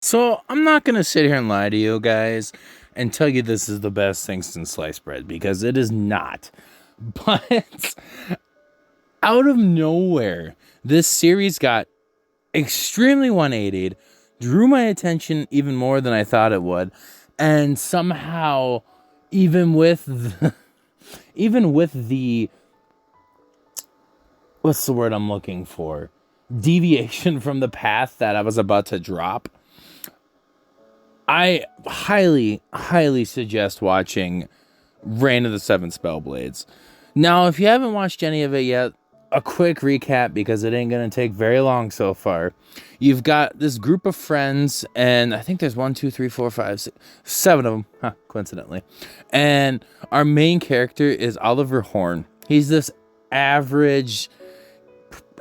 So I'm not gonna sit here and lie to you guys and tell you this is the best thing since sliced bread because it is not. But out of nowhere, this series got extremely 180'd, drew my attention even more than I thought it would, and somehow, even with the, even with the what's the word I'm looking for? Deviation from the path that I was about to drop. I highly, highly suggest watching Reign of the Seven Spellblades. Now, if you haven't watched any of it yet, a quick recap because it ain't going to take very long so far. You've got this group of friends, and I think there's 1, 2, 3, 4, 5, 6, 7 of them, coincidentally. And our main character is Oliver Horn. He's this average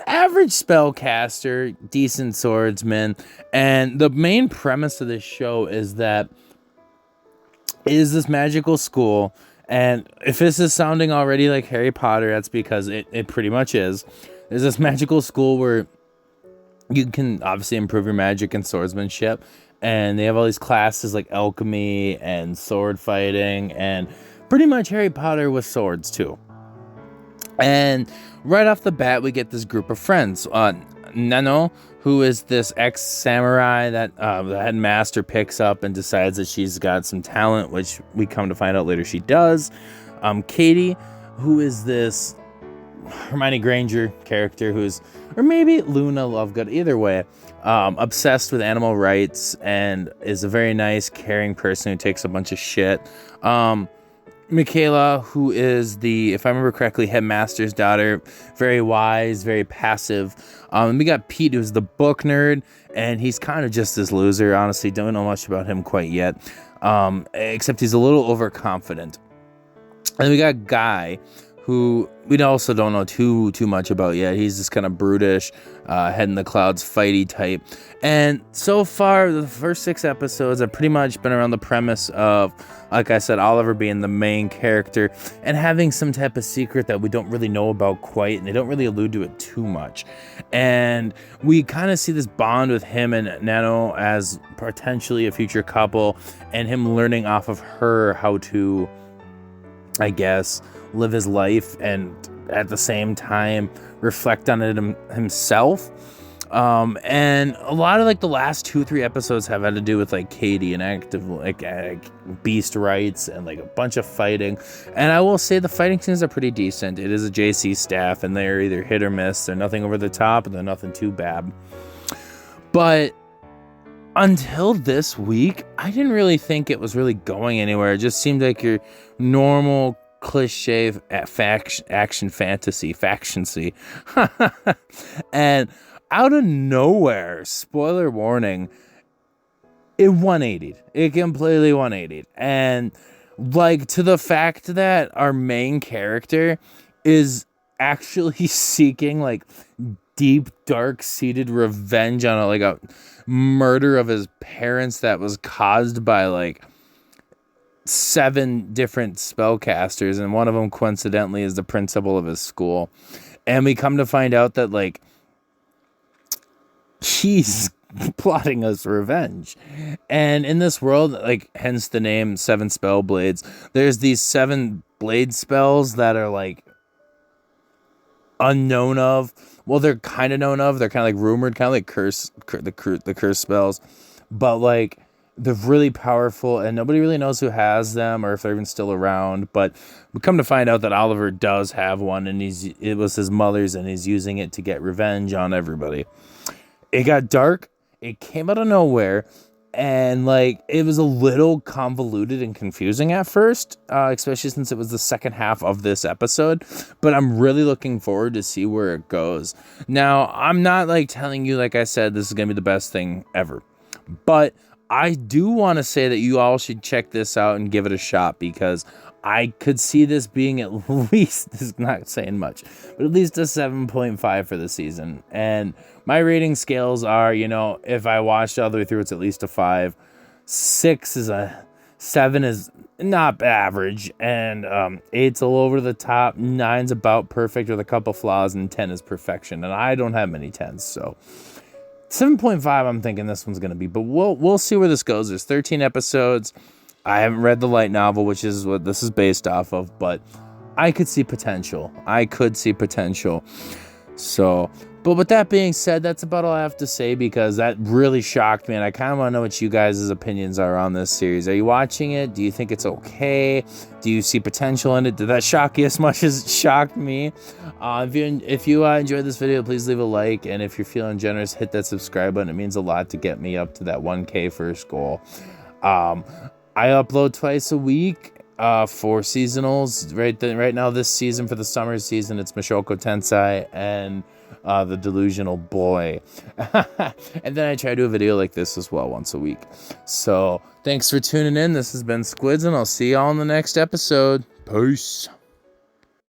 spellcaster, decent swordsman, and the main premise of this show is that it is this magical school, and if this is sounding already like Harry Potter, that's because it pretty much is. There's this magical school where you can obviously improve your magic and swordsmanship, and they have all these classes like alchemy and sword fighting, and pretty much Harry Potter with swords too. And right off the bat, we get this group of friends. Nano, who is this ex-samurai that the headmaster picks up and decides that she's got some talent, which we come to find out later she does. Katie, who is this Hermione Granger character who's, or maybe Luna Lovegood, either way, obsessed with animal rights and is a very nice, caring person who takes a bunch of shit. Michaela, who is the, if I remember correctly, headmaster's daughter, very wise, very passive. We got Pete, who's the book nerd, and he's kind of just this loser. Honestly, don't know much about him quite yet, except he's a little overconfident. And we got Guy, who we also don't know too much about yet. He's this kind of brutish, head in the clouds, fighty type. And so far, the first 6 episodes have pretty much been around the premise of, like I said, Oliver being the main character and having some type of secret that we don't really know about quite, and they don't really allude to it too much. And we kind of see this bond with him and Nano as potentially a future couple, and him learning off of her how to, I guess, live his life and at the same time reflect on it himself. And a lot of like the last 2-3 episodes have had to do with like Katie and active like beast rights and like a bunch of fighting. And I will say the fighting scenes are pretty decent. It is a JC staff and they're either hit or miss. They're nothing over the top and they're nothing too bad. But until this week, I didn't really think it was really going anywhere. It just seemed like your normal cliche action fantasy factioncy. And out of nowhere, spoiler warning, it 180'd. It completely 180'd. And like to the fact that our main character is actually seeking like deep, dark-seated revenge on a murder of his parents that was caused by like 7 different spellcasters, and one of them coincidentally is the principal of his school. And we come to find out that like he's plotting us revenge. And in this world, like hence the name Seven Spellblades, there's these 7 blade spells that are like unknown of. Well, they're kind of known of. They're kind of like rumored, kind of like the curse spells, but like they're really powerful, and nobody really knows who has them or if they're even still around. But we come to find out that Oliver does have one, and it was his mother's, and he's using it to get revenge on everybody. It got dark. It came out of nowhere, and like it was a little convoluted and confusing at first, especially since it was the second half of this episode. But I'm really looking forward to see where it goes. Now, I'm not like telling you, like I said, this is gonna be the best thing ever, but I do want to say that you all should check this out and give it a shot, because I could see this being at least, this is not saying much, but at least a 7.5 for the season. And my rating scales are, if I watched all the way through, it's at least a 5. 6 is a 7 is not average, and 8's a little over the top. 9's about perfect with a couple flaws, and 10 is perfection. And I don't have many 10s, so 7.5, I'm thinking this one's going to be, but we'll see where this goes. There's 13 episodes. I haven't read the light novel, which is what this is based off of, but I could see potential. So, but with that being said, that's about all I have to say, because that really shocked me, and I kind of want to know what you guys' opinions are on this series. Are you watching it? Do you think it's okay? Do you see potential in it? Did that shock you as much as it shocked me? If you enjoyed this video, please leave a like, and if you're feeling generous, hit that subscribe button. It means a lot to get me up to that 1K first goal. I upload twice a week for seasonals. Right now, this season, for the summer season, it's Mashoko Tensei and The Delusional Boy. And then I try to do a video like this as well once a week. So thanks for tuning in. This has been Squids, and I'll see y'all in the next episode. Peace.